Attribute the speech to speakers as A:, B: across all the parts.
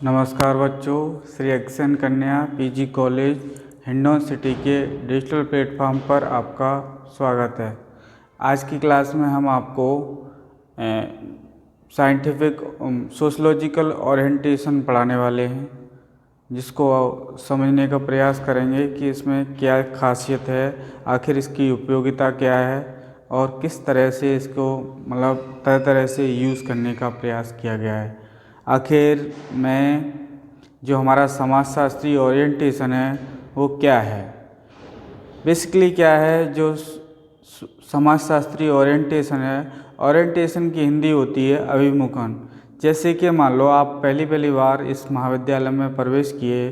A: नमस्कार बच्चों, श्री एक्शन कन्या पीजी कॉलेज हिंडौन सिटी के डिजिटल प्लेटफॉर्म पर आपका स्वागत है। आज की क्लास में हम आपको साइंटिफिक सोशलॉजिकल ओरिएंटेशन पढ़ाने वाले हैं, जिसको समझने का प्रयास करेंगे कि इसमें क्या खासियत है, आखिर इसकी उपयोगिता क्या है और किस तरह से इसको मतलब तरह तरह से यूज़ करने का प्रयास किया गया है। आखिर में जो हमारा समाजशास्त्री ओरिएंटेशन है वो क्या है, बेसिकली क्या है। जो समाजशास्त्री ओरिएंटेशन है, ओरिएंटेशन की हिंदी होती है अभिमुखन। जैसे कि मान लो आप पहली बार इस महाविद्यालय में प्रवेश किए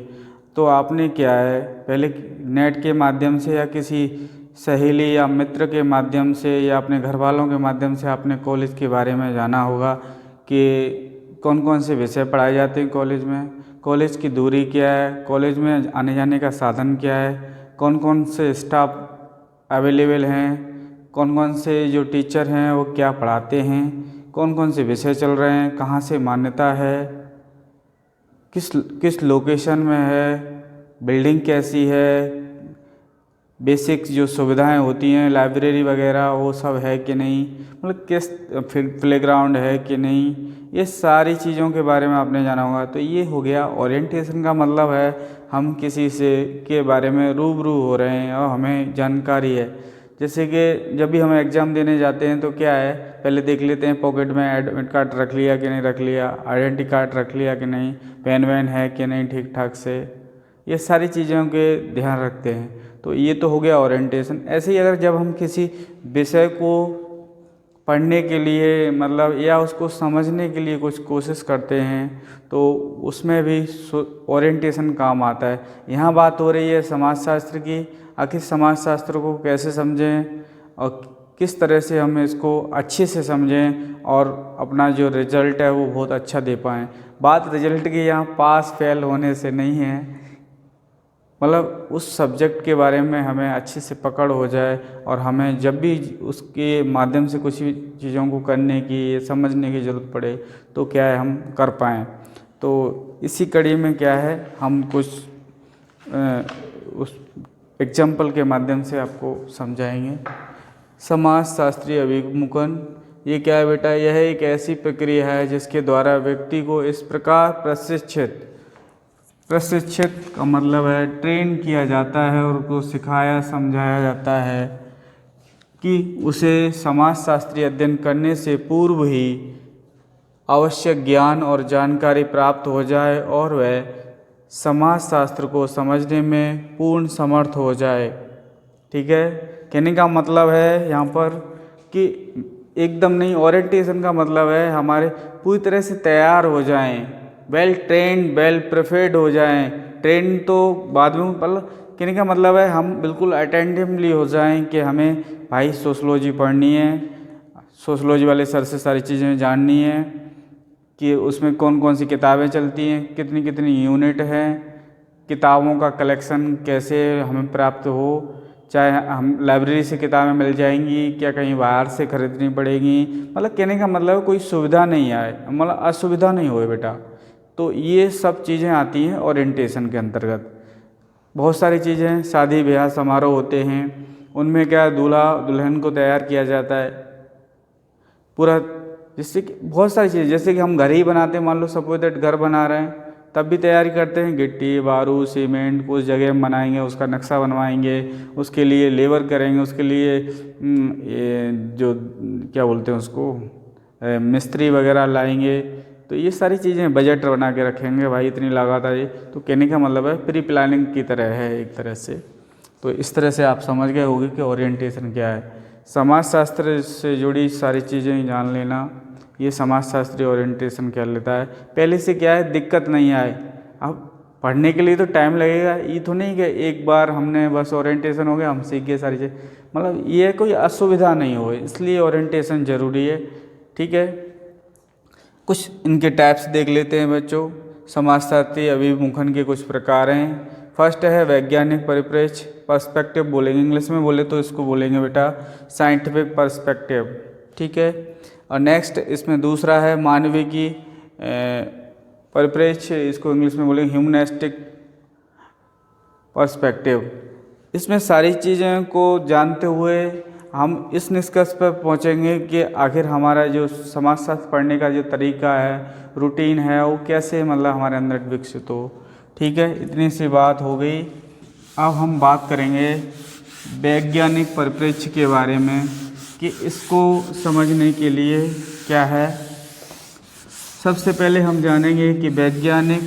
A: तो आपने क्या है, पहले नेट के माध्यम से या किसी सहेली या मित्र के माध्यम से या अपने घर वालों के माध्यम से आपने कॉलेज के बारे में जाना होगा कि कौन कौन से विषय पढ़ाए जाते हैं कॉलेज में, कॉलेज की दूरी क्या है, कॉलेज में आने जाने का साधन क्या है, कौन कौन से स्टाफ अवेलेबल हैं, कौन कौन से जो टीचर हैं वो क्या पढ़ाते हैं, कौन कौन से विषय चल रहे हैं, कहाँ से मान्यता है, किस लोकेशन में है, बिल्डिंग कैसी है, बेसिक जो सुविधाएं होती हैं लाइब्रेरी वगैरह वो सब है कि नहीं, मतलब किस प्लेग्राउंड है कि नहीं, ये सारी चीज़ों के बारे में आपने जाना होगा। तो ये हो गया ओरिएंटेशन का मतलब है हम किसी से के बारे में रूबरू हो रहे हैं और हमें जानकारी है। जैसे कि जब भी हम एग्ज़ाम देने जाते हैं तो क्या है, पहले देख लेते हैं पॉकेट में एडमिट कार्ड रख लिया कि नहीं रख लिया, आइडेंटिटी कार्ड रख लिया कि नहीं, पेन वैन है कि नहीं ठीक ठाक से, ये सारी चीज़ों के ध्यान रखते हैं। तो ये तो हो गया ओरिएंटेशन। ऐसे ही अगर जब हम किसी विषय को पढ़ने के लिए मतलब या उसको समझने के लिए कुछ कोशिश करते हैं तो उसमें भी ओरिएंटेशन काम आता है। यहाँ बात हो रही है समाजशास्त्र की। आखिर समाजशास्त्र को कैसे समझें और किस तरह से हम इसको अच्छे से समझें और अपना जो रिजल्ट है वो बहुत अच्छा दे पाएँ। बात रिजल्ट की यहाँ पास फेल होने से नहीं है, मतलब उस सब्जेक्ट के बारे में हमें अच्छे से पकड़ हो जाए और हमें जब भी उसके माध्यम से कुछ भी चीज़ों को करने की समझने की ज़रूरत पड़े तो क्या है हम कर पाएँ। तो इसी कड़ी में क्या है हम कुछ उस एग्जाम्पल के माध्यम से आपको समझाएंगे। समाजशास्त्री अभिमुखन ये क्या है बेटा, यह एक ऐसी प्रक्रिया है जिसके द्वारा व्यक्ति को इस प्रकार प्रशिक्षित का मतलब है ट्रेन किया जाता है और उसको सिखाया समझाया जाता है कि उसे समाजशास्त्री अध्ययन करने से पूर्व ही आवश्यक ज्ञान और जानकारी प्राप्त हो जाए और वह समाजशास्त्र को समझने में पूर्ण समर्थ हो जाए। ठीक है, कहने का मतलब है यहाँ पर कि एकदम नहीं, ओरिएंटेशन का मतलब है हमारे पूरी तरह से तैयार हो जाएं, वेल ट्रेंड वेल प्रिपेयर्ड हो जाएं। ट्रेन तो बाद में, मतलब कहने का मतलब है हम बिल्कुल अटेंटिवली हो जाएं कि हमें भाई सोशलॉजी पढ़नी है, सोशलॉजी वाले सर से सारी चीज़ें जाननी है कि उसमें कौन कौन सी किताबें चलती हैं, कितनी कितनी यूनिट हैं, किताबों का कलेक्शन कैसे हमें प्राप्त हो, चाहे हम लाइब्रेरी से किताबें मिल जाएंगी क्या कहीं बाहर से खरीदनी पड़ेगी। मतलब कहने का मतलब कोई सुविधा नहीं आए, मतलब असुविधा नहीं होए बेटा। तो ये सब चीज़ें आती हैं ओरिएंटेशन के अंतर्गत। बहुत सारी चीज़ें, शादी ब्याह समारोह होते हैं उनमें क्या दूल्हा दुल्हन को तैयार किया जाता है पूरा, जिससे कि बहुत सारी चीज़ें, जैसे कि हम घर ही बनाते हैं, मान लो सपोज दैट घर बना रहे हैं तब भी तैयारी करते हैं, गिट्टी बारू सीमेंट उस जगह बनाएंगे, उसका नक्शा बनवाएंगे, उसके लिए लेबर करेंगे, उसके लिए ये जो क्या बोलते हैं उसको मिस्त्री वगैरह लाएंगे। तो ये सारी चीज़ें बजट बना के रखेंगे, भाई इतनी लागत है। तो कहने का मतलब है प्री प्लानिंग की तरह है एक तरह से। तो इस तरह से आप समझ गए होंगे कि ओरिएंटेशन क्या है। समाजशास्त्र से जुड़ी सारी चीज़ें जान लेना, ये समाजशास्त्री ओरिएंटेशन क्या लेता है। पहले से क्या है दिक्कत नहीं आए, अब पढ़ने के लिए तो टाइम लगेगा, ये तो नहीं कि एक बार हमने बस ओरिएंटेशन हो गया हम सीख गए सारी चीज़, मतलब ये कोई असुविधा नहीं हो, इसलिए ओरिएंटेशन ज़रूरी है। ठीक है, कुछ इनके टाइप्स देख लेते हैं बच्चों। समाजशास्त्री अभिमुखन के कुछ प्रकार हैं। फर्स्ट है वैज्ञानिक परिप्रेक्ष्य, पर्सपेक्टिव बोलेंगे, इंग्लिश में बोले तो इसको बोलेंगे बेटा साइंटिफिक पर्सपेक्टिव। ठीक है, और नेक्स्ट इसमें दूसरा है मानवीय की परिप्रेक्ष्य, इसको इंग्लिश में बोलेंगे ह्यूमनिस्टिक पर्सपेक्टिव। इसमें सारी चीज़ें को जानते हुए हम इस निष्कर्ष पर पहुंचेंगे कि आखिर हमारा जो समाजशास्त्र पढ़ने का जो तरीका है, रूटीन है, वो कैसे मतलब हमारे अंदर विकसित हो। ठीक है, इतनी सी बात हो गई। अब हम बात करेंगे वैज्ञानिक परिप्रेक्ष्य के बारे में कि इसको समझने के लिए क्या है। सबसे पहले हम जानेंगे कि वैज्ञानिक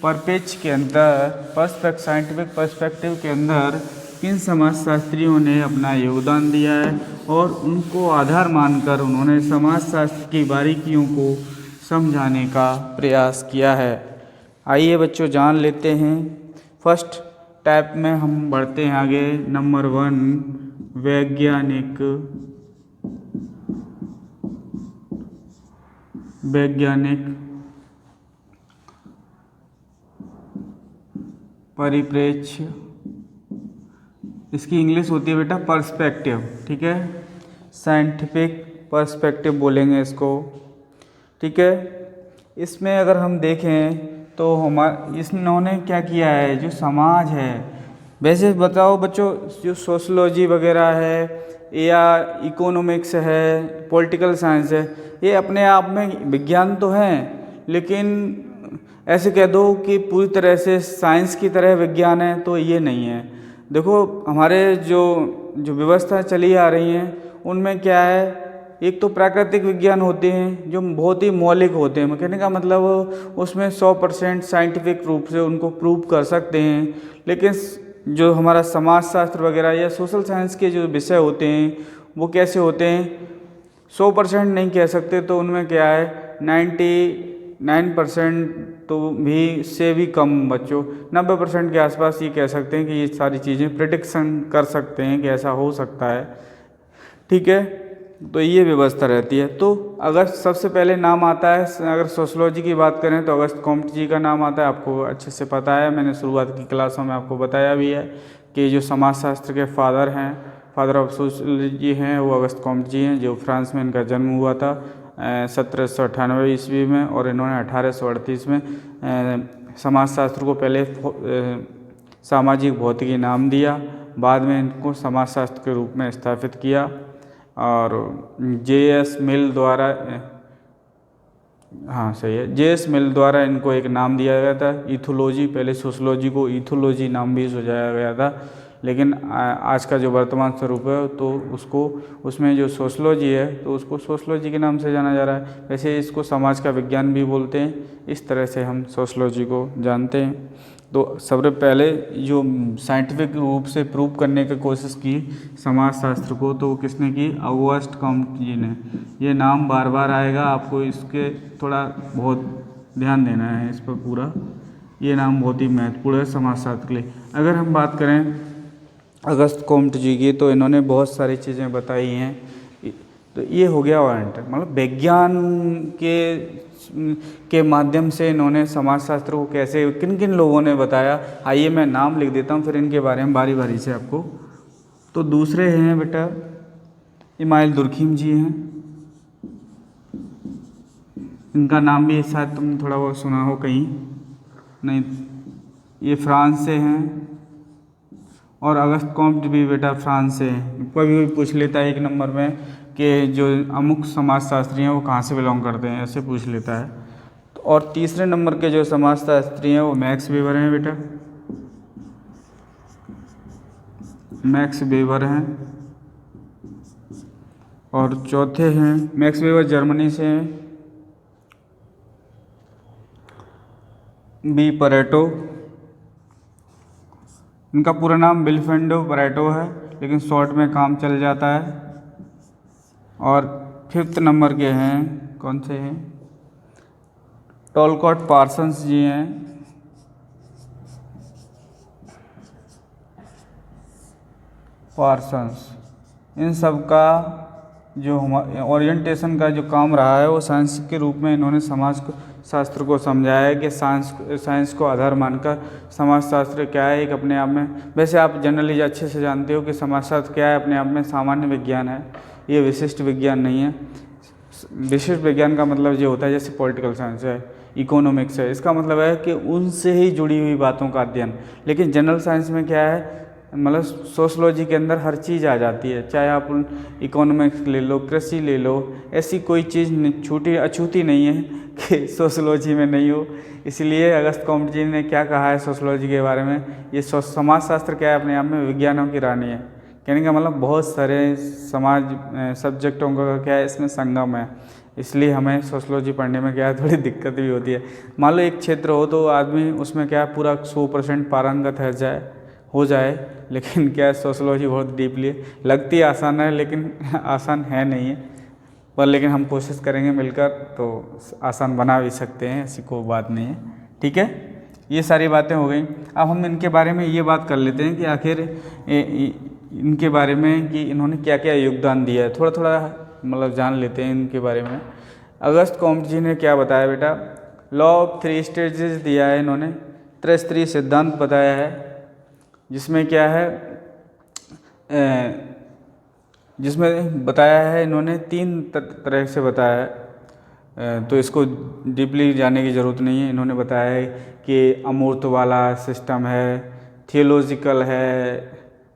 A: परिप्रेक्ष्य के अंदर साइंटिफिक पर्सपेक्टिव के अंदर किन समाजशास्त्रियों ने अपना योगदान दिया है और उनको आधार मानकर उन्होंने समाजशास्त्र की बारीकियों को समझाने का प्रयास किया है। आइए बच्चों जान लेते हैं। फर्स्ट टाइप में हम बढ़ते हैं आगे। नंबर 1, वैज्ञानिक परिप्रेक्ष्य, इसकी इंग्लिश होती है बेटा पर्सपेक्टिव। ठीक है, साइंटिफिक पर्सपेक्टिव बोलेंगे इसको। ठीक है, इसमें अगर हम देखें तो इन्होंने क्या किया है, जो समाज है, वैसे बताओ बच्चों, जो सोशलॉजी वगैरह है या इकोनॉमिक्स है, पॉलिटिकल साइंस है, ये अपने आप में विज्ञान तो हैं, लेकिन ऐसे कह दो कि पूरी तरह से साइंस की तरह विज्ञान है तो ये नहीं है। देखो हमारे जो व्यवस्था चली आ रही हैं उनमें क्या है, एक तो प्राकृतिक विज्ञान होते हैं जो बहुत ही मौलिक होते हैं। कहने का मतलब उसमें 100% साइंटिफिक रूप से उनको प्रूव कर सकते हैं, लेकिन जो हमारा समाजशास्त्र वगैरह या सोशल साइंस के जो विषय होते हैं वो कैसे होते हैं, 100% नहीं कह सकते, तो उनमें क्या है 99% तो भी से भी कम बच्चों 90% के आसपास ये कह सकते हैं कि ये सारी चीज़ें प्रेडिक्शन कर सकते हैं कि ऐसा हो सकता है। ठीक है, तो ये व्यवस्था रहती है। तो अगर सबसे पहले नाम आता है, अगर सोशलॉजी की बात करें तो अगस्त कॉम्टे जी का नाम आता है। आपको अच्छे से पता है, मैंने शुरुआत की क्लासों में आपको बताया भी है कि जो समाजशास्त्र के फादर ऑफ सोशलॉजी हैं वो अगस्त कॉम्टे जी हैं, जो फ्रांस में इनका जन्म हुआ था 1798 ईस्वी में, और इन्होंने 1838 में समाजशास्त्र को पहले सामाजिक भौतिकी नाम दिया, बाद में इनको समाजशास्त्र के रूप में स्थापित किया। और J.S. मिल द्वारा, हाँ सही है, J.S. मिल द्वारा इनको एक नाम दिया गया था ईथोलॉजी। पहले सोशलॉजी को ईथोलॉजी नाम भी सुझाया गया था, लेकिन आज का जो वर्तमान स्वरूप है तो उसमें जो सोशलॉजी है तो उसको सोशलॉजी के नाम से जाना जा रहा है। वैसे इसको समाज का विज्ञान भी बोलते हैं, इस तरह से हम सोशलॉजी को जानते हैं। तो सबसे पहले जो साइंटिफिक रूप से प्रूव करने की कोशिश की समाजशास्त्र को, तो वो किसने की, अगस्त कॉम्टे जी ने। ये नाम बार बार आएगा, आपको इसके थोड़ा बहुत ध्यान देना है इस पर पूरा। ये नाम बहुत ही महत्वपूर्ण है समाजशास्त्र के लिए। अगर हम बात करें अगस्त कॉम्टे जी की, तो इन्होंने बहुत सारी चीज़ें बताई हैं। तो ये हो गया वारंट, मतलब विज्ञान के माध्यम से इन्होंने समाजशास्त्र को कैसे किन किन लोगों ने बताया। आइए मैं नाम लिख देता हूँ, फिर इनके बारे में बारी बारी से आपको। तो दूसरे हैं बेटा इमाइल दुर्खीम जी हैं, इनका नाम भी शायद तुमने थोड़ा बहुत सुना हो कहीं, नहीं, ये फ्रांस से हैं। और अगस्त कॉम्टे भी बेटा फ्रांस से हैं। कोई भी पूछ लेता है 1 नंबर में कि जो अमुक समाजशास्त्री हैं वो कहाँ से बिलोंग करते हैं, ऐसे पूछ लेता है। तो और तीसरे नंबर के जो समाजशास्त्री हैं वो मैक्स वेबर हैं बेटा, मैक्स वेबर हैं। और चौथे हैं मैक्स वेबर जर्मनी से हैं, बी परेटो। इनका पूरा नाम विल्फ्रेडो परेटो है, लेकिन शॉर्ट में काम चल जाता है। और 5th नंबर के हैं, कौन से हैं, टॉलकॉट पार्सन्स जी हैं। पार्सन्स, इन सब का जो ओरिएंटेशन का जो काम रहा है वो साइंस के रूप में इन्होंने समाज शास्त्र को समझाया है कि साइंस को आधार मानकर समाजशास्त्र क्या है, एक अपने आप में, वैसे आप जनरली अच्छे से जानते हो कि समाजशास्त्र क्या है, अपने आप में सामान्य विज्ञान है, ये विशिष्ट विज्ञान नहीं है। विशिष्ट विज्ञान का मतलब ये होता है जैसे पॉलिटिकल साइंस है इकोनॉमिक्स है, इसका मतलब है कि उनसे ही जुड़ी हुई बातों का अध्ययन। लेकिन जनरल साइंस में क्या है, मतलब सोशलॉजी के अंदर हर चीज़ आ जाती है, चाहे आप इकोनॉमिक्स ले लो, कृषि ले लो, ऐसी कोई चीज़ छूटी अछूती नहीं है कि सोशलॉजी में नहीं हो। इसलिए अगस्त कॉम्टे जी ने क्या कहा है सोशलॉजी के बारे में, ये समाजशास्त्र क्या है, अपने आप में विज्ञानों की रानी है। कहने का मतलब बहुत सारे समाज सब्जेक्टों का क्या है, इसमें संगम है, इसलिए हमें सोशलॉजी पढ़ने में क्या है थोड़ी दिक्कत भी होती है। मान लो एक क्षेत्र हो तो आदमी उसमें क्या पूरा 100% पारंगत हो जाए, लेकिन क्या है सोशलॉजी बहुत डीपली लगती है, आसान है लेकिन आसान है नहीं है, पर लेकिन हम कोशिश करेंगे मिलकर तो आसान बना भी सकते हैं, ऐसी कोई बात नहीं है। ठीक है, ये सारी बातें हो गई। अब हम इनके बारे में ये बात कर लेते हैं कि आखिर इनके बारे में कि इन्होंने क्या क्या योगदान दिया है, थोड़ा थोड़ा मतलब जान लेते हैं इनके बारे में। अगस्त कॉम्टे जी ने क्या बताया बेटा, लॉ ऑफ 3 स्टेजेस दिया है इन्होंने, त्रिस्तरीय सिद्धांत बताया है, जिसमें क्या है जिसमें बताया है इन्होंने 3 तरह से बताया है, तो इसको डीपली जानने की ज़रूरत नहीं है। इन्होंने बताया है कि अमूर्त वाला सिस्टम है, थियोलॉजिकल है,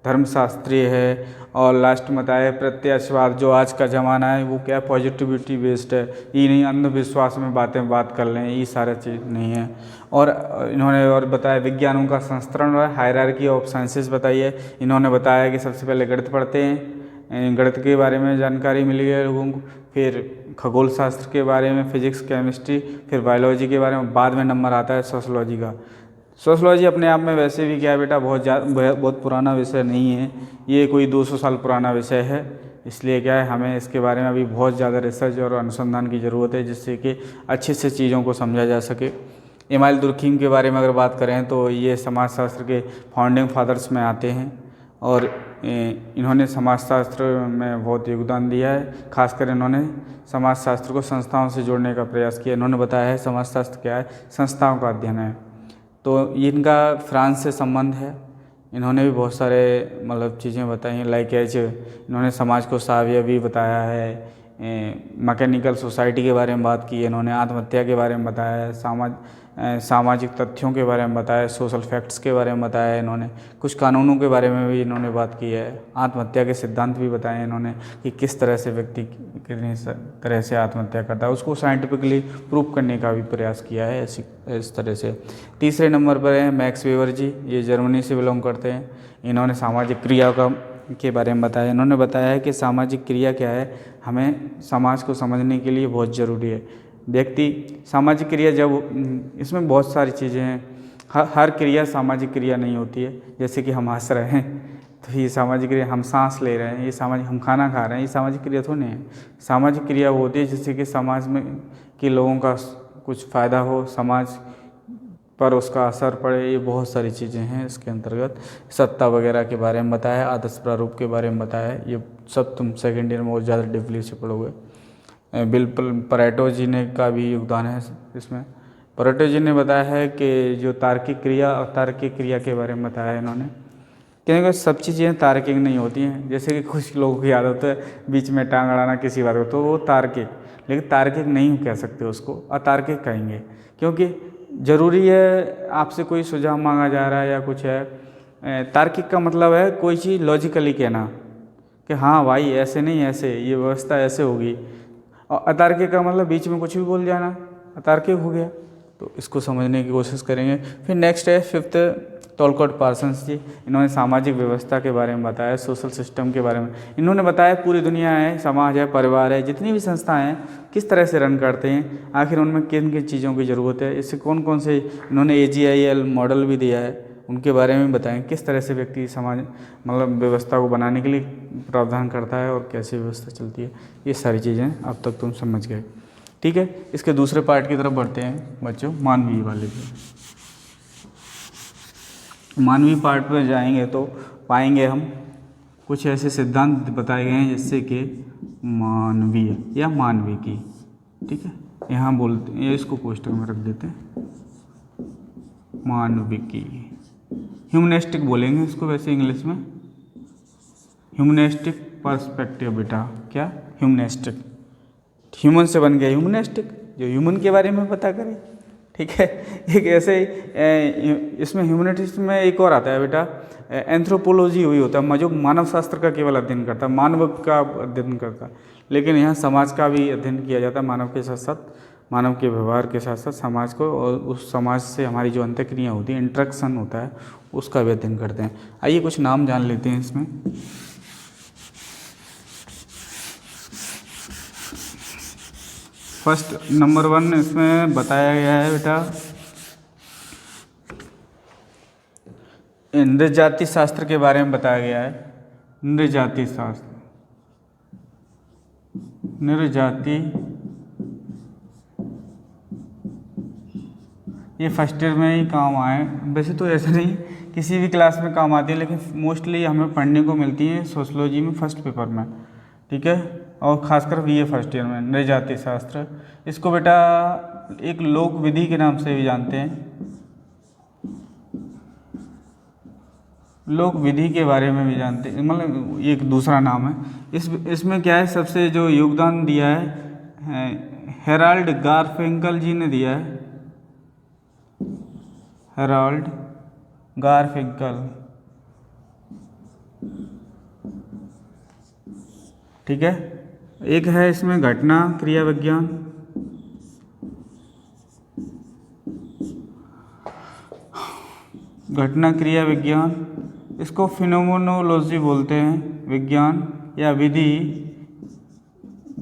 A: धर्मशास्त्रीय है, और लास्ट में बताया है प्रत्यक्षवाद, जो आज का ज़माना है वो क्या पॉजिटिविटी बेस्ड है, ये नहीं अंधविश्वास में बात कर लें, ये सारा चीज़ नहीं है। और इन्होंने और बताया विज्ञानों का संस्करण और हायरार्की ऑफ साइंसेस बताई है। इन्होंने बताया कि सबसे पहले गणित पढ़ते हैं, गणित के बारे में जानकारी मिली है लोगों को, फिर खगोल शास्त्र के बारे में, फिजिक्स, केमिस्ट्री, फिर बायोलॉजी के बारे में, बाद में नंबर आता है सोशलॉजी का। सोशलॉजी अपने आप में वैसे भी क्या है बेटा बहुत पुराना विषय नहीं है, ये कोई 200 साल पुराना विषय है, इसलिए क्या है हमें इसके बारे में अभी बहुत ज़्यादा रिसर्च और अनुसंधान की ज़रूरत है, जिससे कि अच्छे से चीज़ों को समझा जा सके। एमाइल दुर्खीम के बारे में अगर बात करें तो ये समाजशास्त्र के फाउंडिंग फादर्स में आते हैं, और इन्होंने समाजशास्त्र में बहुत योगदान दिया है। खासकर इन्होंने समाजशास्त्र को संस्थाओं से जोड़ने का प्रयास किया। इन्होंने बताया है समाजशास्त्र क्या है, संस्थाओं का अध्ययन है। तो इनका फ्रांस से संबंध है। इन्होंने भी बहुत सारे मतलब चीज़ें बताई हैं, लाइक एज इन्होंने समाज को साव्य भी बताया है, मैकेनिकल सोसाइटी के बारे में बात की है इन्होंने, आत्महत्या के बारे में बताया है, सामाजिक तथ्यों के बारे में बताया है, सोशल फैक्ट्स के बारे में बताया है इन्होंने, कुछ कानूनों के बारे में भी इन्होंने बात की है, आत्महत्या के सिद्धांत भी बताए हैं इन्होंने कि किस तरह से व्यक्ति कितनी तरह से आत्महत्या करता है, उसको साइंटिफिकली प्रूव करने का भी प्रयास किया है इस तरह से। तीसरे नंबर पर हैं मैक्स वेबर जी, ये जर्मनी से बिलोंग करते हैं। इन्होंने सामाजिक क्रिया के बारे में बताया। इन्होंने बताया है कि सामाजिक क्रिया क्या है, हमें समाज को समझने के लिए बहुत ज़रूरी है। व्यक्ति सामाजिक क्रिया जब इसमें बहुत सारी चीज़ें हैं, हर क्रिया सामाजिक क्रिया नहीं होती है। जैसे कि हम हंस रहे हैं तो ये सामाजिक क्रिया, हम सांस ले रहे हैं ये सामाजिक, हम खाना खा रहे हैं ये सामाजिक क्रिया थोड़ी नहीं है। सामाजिक क्रिया वो होती है जिससे कि समाज में के लोगों का कुछ फ़ायदा हो, समाज पर उसका असर पड़े, ये बहुत सारी चीज़ें हैं इसके अंतर्गत। सत्ता वगैरह के बारे में बताया, आदर्श प्रारूप के बारे में बताया, ये सब तुम सेकेंड ईयर में बहुत ज़्यादा डीपली से पढ़ोगे। बिल्कुल परेटो जी ने का भी योगदान है इसमें। परेटो जी ने बताया है कि जो तार्किक क्रिया और तार्किक क्रिया के बारे में बताया है इन्होंने, क्योंकि सब चीज़ें तार्किक नहीं होती हैं। जैसे कि कुछ लोगों की आदत है बीच में टांग अड़ाना किसी बात को, तो वो तार्किक, लेकिन तार्किक नहीं कह सकते उसको, अतार्किक कहेंगे। क्योंकि ज़रूरी है आपसे कोई सुझाव मांगा जा रहा है या कुछ है, तार्किक का मतलब है कोई चीज़ लॉजिकली कहना कि हाँ भाई ऐसे नहीं ऐसे, ये व्यवस्था ऐसे होगी। और अतार्किक का मतलब बीच में कुछ भी बोल जाना, अतार्किक हो गया। तो इसको समझने की कोशिश करेंगे। फिर नेक्स्ट है फिफ्थ, टोलकोट पार्सन्स जी। इन्होंने सामाजिक व्यवस्था के बारे में बताया, सोशल सिस्टम के बारे में इन्होंने बताया। पूरी दुनिया है, समाज है, परिवार है, जितनी भी संस्थाएं हैं किस तरह से रन करते हैं, आखिर उनमें किन किन चीज़ों की ज़रूरत है, इससे कौन कौन से इन्होंने AGIL मॉडल भी दिया है, उनके बारे में बताएं किस तरह से व्यक्ति समाज मतलब व्यवस्था को बनाने के लिए प्रावधान करता है और कैसे व्यवस्था चलती है। ये सारी चीज़ें अब तक तुम समझ गए, ठीक है। इसके दूसरे पार्ट की तरफ बढ़ते हैं बच्चों, मानवीय वाले पे। मानवीय पार्ट पर जाएंगे तो पाएंगे हम कुछ ऐसे सिद्धांत बताए गए हैं जिससे कि मानवीय या मानविकी, ठीक है, यहाँ बोलते हैं, इसको कोष्टक में रख देते हैं, मानविकी, ह्यूमनिस्टिक बोलेंगे इसको वैसे इंग्लिश में, ह्यूमनिस्टिक पर्सपेक्टिव बेटा, क्या ह्यूमनिस्टिक, ह्यूमन से बन गया ह्यूमनिस्टिक, जो ह्यूमन के बारे में पता करे। ठीक है। एक ऐसे इसमें ह्यूमैनिटीज में एक और आता है बेटा, एंथ्रोपोलॉजी हुई होता है, जो मानव शास्त्र का केवल अध्ययन करता है, मानव का अध्ययन करता है, लेकिन यहाँ समाज का भी अध्ययन किया जाता है, मानव के साथ साथ, मानव के व्यवहार के साथ साथ समाज को, और उस समाज से हमारी जो अंतःक्रिया होती है, इंट्रैक्शन होता है, उसका भी अध्ययन करते हैं। आइए कुछ नाम जान लेते हैं इसमें। फर्स्ट नंबर 1 इसमें बताया गया है बेटा, नृजाति शास्त्र के बारे में बताया गया है। नृजाति शास्त्र, नृजाति, ये फर्स्ट ईयर में ही काम आए, वैसे तो ऐसा नहीं किसी भी क्लास में काम आती है, लेकिन मोस्टली हमें पढ़ने को मिलती है सोशलॉजी में फर्स्ट पेपर में, ठीक है, और खासकर बीए फर्स्ट ईयर में। नृजाति शास्त्र, इसको बेटा एक लोक विधि के नाम से भी जानते हैं, लोक विधि के बारे में भी जानते हैं, मतलब एक दूसरा नाम है। इसमें क्या है, सबसे जो योगदान दिया है हेराल्ड गारफिंकल जी ने दिया है, हेराल्ड गारफिंकल, ठीक है। एक है इसमें घटना क्रिया विज्ञान, घटना क्रिया विज्ञान, इसको फिनोमेनोलॉजी बोलते हैं, विज्ञान या विधि।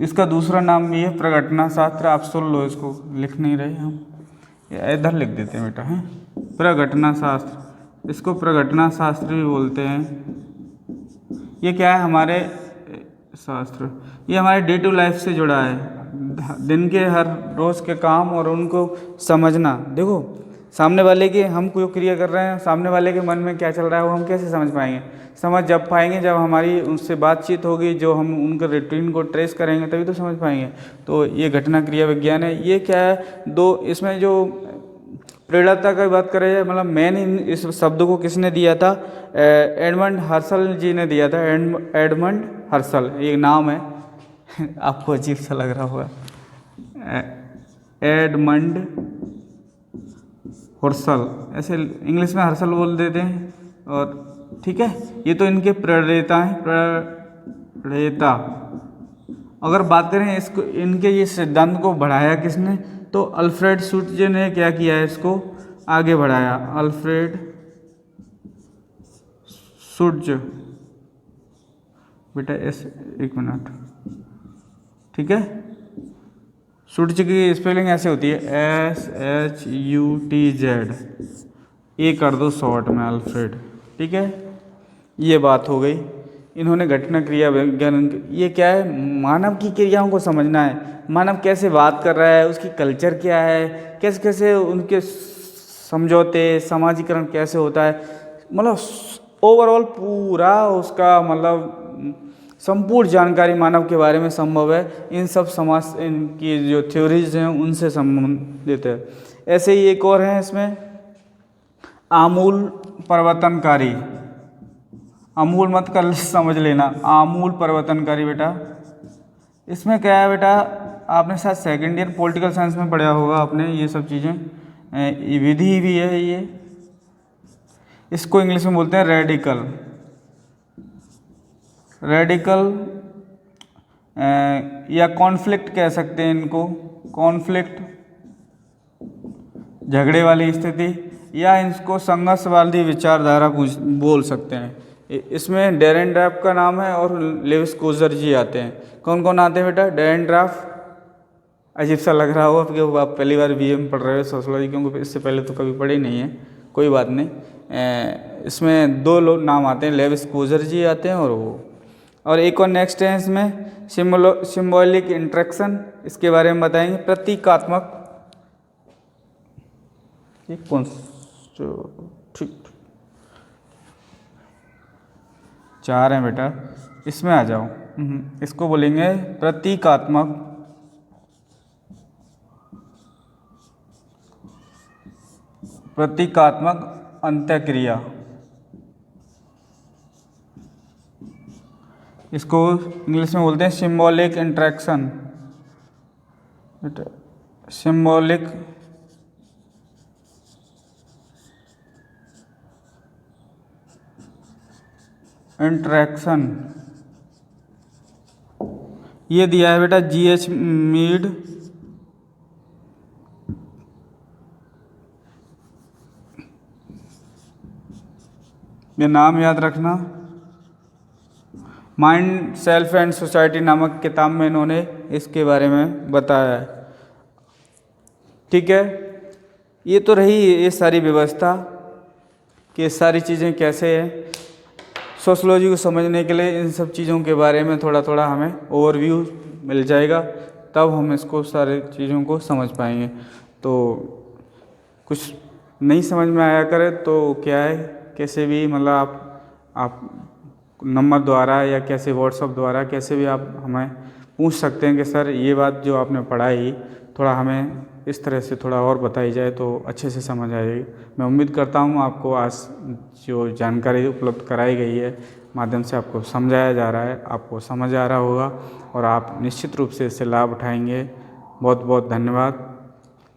A: इसका दूसरा नाम भी है प्रघटना शास्त्र, आप सुन लो, इसको लिख नहीं रहे हम, इधर लिख देते हैं बेटा, है प्रघटना शास्त्र, इसको प्रघटना शास्त्र भी बोलते हैं। ये क्या है, हमारे शास्त्र, ये हमारे डे टू लाइफ से जुड़ा है, दिन के हर रोज़ के काम और उनको समझना। देखो सामने वाले के, हम कोई क्रिया कर रहे हैं, सामने वाले के मन में क्या चल रहा है वो हम कैसे समझ पाएंगे? समझ जब पाएंगे जब हमारी उनसे बातचीत होगी, जो हम उनके रूटीन को ट्रेस करेंगे तभी तो समझ पाएंगे। तो ये घटना क्रिया विज्ञान है। ये क्या है, दो, इसमें जो प्रेरणाता की बात करें, मतलब मेन इस शब्द को किसने दिया था? एडमंड हर्सल जी ने दिया था, एडमंड हर्सल, ये नाम है आपको अजीब सा लग रहा होगा, एडमंड हर्सल, ऐसे इंग्लिश में हर्सल बोल देते हैं, और ठीक है। ये तो इनके प्रणेता हैं, प्रणेता। अगर बात करें इसको, इनके ये सिद्धांत को बढ़ाया किसने? तो अल्फ्रेड शुट्जे ने क्या किया है, इसको आगे बढ़ाया, अल्फ्रेड शुट्ज, बेटा एक मिनट, ठीक है। शुट्ज की स्पेलिंग ऐसे होती है, SHUTZ, ये कर दो शॉर्ट में अल्फ्रेड, ठीक है। ये बात हो गई। इन्होंने घटना क्रिया विज्ञान, ये क्या है, मानव की क्रियाओं को समझना है, मानव कैसे बात कर रहा है, उसकी कल्चर क्या है, कैसे कैसे उनके समझौते, समाजीकरण कैसे होता है, मतलब ओवरऑल पूरा उसका मतलब संपूर्ण जानकारी मानव के बारे में संभव है। इन सब समाज, इनकी जो थ्योरीज हैं उनसे संबंधित है। ऐसे ही एक और है इसमें, आमूल परिवर्तनकारी, अमूल मत कर समझ लेना, आमूल परिवर्तनकारी। बेटा इसमें क्या है बेटा, आपने शायद सेकेंड ईयर पॉलिटिकल साइंस में पढ़ा होगा आपने ये सब चीज़ें, विधि भी है ये, इसको इंग्लिश में बोलते हैं रेडिकल, रेडिकल या कॉन्फ्लिक्ट कह सकते हैं इनको, कॉन्फ्लिक्ट, झगड़े वाली स्थिति, या इसको संघर्षवादी विचारधारा बोल सकते हैं। इसमें डेरेनड्राफ का नाम है और लेविस कोजर जी आते हैं। कौन कौन आते हैं बेटा? डेरेनड्राफ, अजीब सा लग रहा होगा क्योंकि आप पहली बार बीए में पढ़ रहे हो सोशलॉजी, क्योंकि इससे पहले तो कभी पढ़े नहीं है, कोई बात नहीं। इसमें दो लोग नाम आते हैं, लेविस कोजर जी आते हैं और वो, और एक और नेक्स्ट है इसमें सिम्बॉलिक इंट्रैक्शन, इसके बारे में बताएंगे। प्रतीकात्मक, ये कौन, ठीक, चार हैं बेटा, इसमें आ जाओ। इसको बोलेंगे प्रतीकात्मक, प्रतीकात्मक अंतःक्रिया, इसको इंग्लिश में बोलते हैं सिम्बॉलिक इंट्रैक्शन, सिम्बॉलिक इंटरेक्शन, ये दिया है बेटा GH मीड, ये नाम याद रखना। माइंड सेल्फ एंड सोसाइटी नामक किताब में इन्होंने इसके बारे में बताया है। ठीक है, ये तो रही ये सारी व्यवस्था कि सारी चीज़ें कैसे हैं। सोशलॉजी को समझने के लिए इन सब चीज़ों के बारे में थोड़ा थोड़ा हमें ओवरव्यू मिल जाएगा, तब हम इसको सारी चीज़ों को समझ पाएंगे। तो कुछ नहीं समझ में आया करे तो क्या है, कैसे भी मतलब आप नंबर द्वारा या कैसे व्हाट्सएप द्वारा कैसे भी आप हमें पूछ सकते हैं कि सर ये बात जो आपने पढ़ाई थोड़ा हमें इस तरह से थोड़ा और बताई जाए तो अच्छे से समझ आ जाएगी। मैं उम्मीद करता हूँ आपको आज जो जानकारी उपलब्ध कराई गई है माध्यम से आपको समझाया जा रहा है, आपको समझ आ रहा होगा और आप निश्चित रूप से इससे लाभ उठाएंगे। बहुत बहुत धन्यवाद,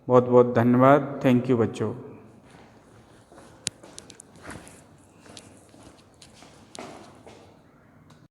A: बहुत बहुत धन्यवाद। थैंक यू बच्चों।